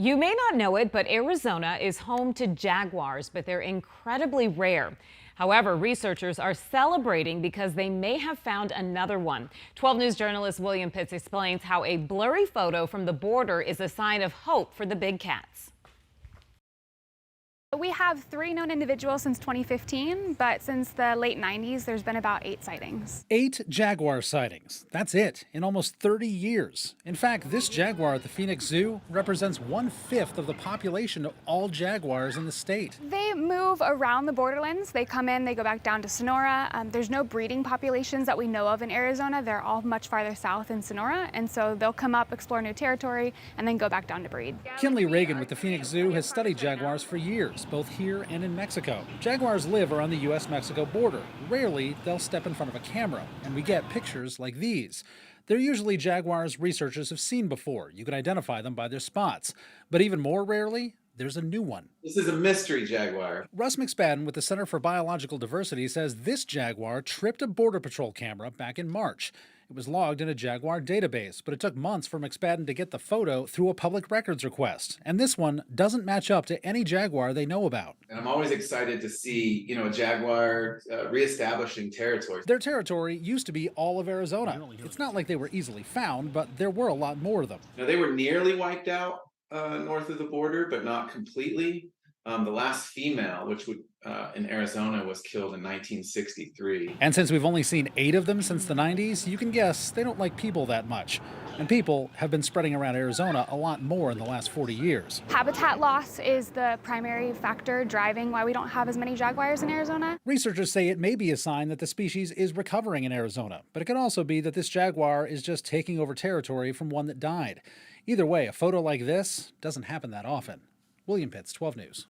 You may not know it, but Arizona is home to jaguars, but they're incredibly rare. However, researchers are celebrating because they may have found another one. 12 News journalist William Pitts explains how a blurry photo from the border is a sign of hope for the big cats. We have 3 known individuals since 2015, but since the late 90s, there's been about 8 sightings. 8 jaguar sightings. That's it, in almost 30 years. In fact, this jaguar at the Phoenix Zoo represents 1/5 of the population of all jaguars in the state. They move around the borderlands. They come in, they go back down to Sonora. There's no breeding populations that we know of in Arizona. They're all much farther south in Sonora, and so they'll come up, explore new territory, and then go back down to breed. Kinley Reagan with the Phoenix Zoo has studied jaguars for years, both here and in Mexico. Jaguars live around the U.S Mexico border. Rarely, they'll step in front of a camera, and we get pictures like these. They're usually jaguars researchers have seen before. You can identify them by their spots. But even more rarely, there's a new one. This is a mystery jaguar. Russ McSpadden with the Center for Biological Diversity says this jaguar tripped a Border Patrol camera back in March. It was logged in a jaguar database, but it took months for McSpadden to get the photo through a public records request. And this one doesn't match up to any jaguar they know about. And I'm always excited to see, a jaguar reestablishing territory. Their territory used to be all of Arizona. It's not like they were easily found, but there were a lot more of them. They were nearly wiped out north of the border, but not completely. The last female, which would in Arizona, was killed in 1963. And since we've only seen 8 of them since the 90s, you can guess they don't like people that much. And people have been spreading around Arizona a lot more in the last 40 years. Habitat loss is the primary factor driving why we don't have as many jaguars in Arizona. Researchers say it may be a sign that the species is recovering in Arizona, but it could also be that this jaguar is just taking over territory from one that died. Either way, a photo like this doesn't happen that often. William Pitts, 12 News.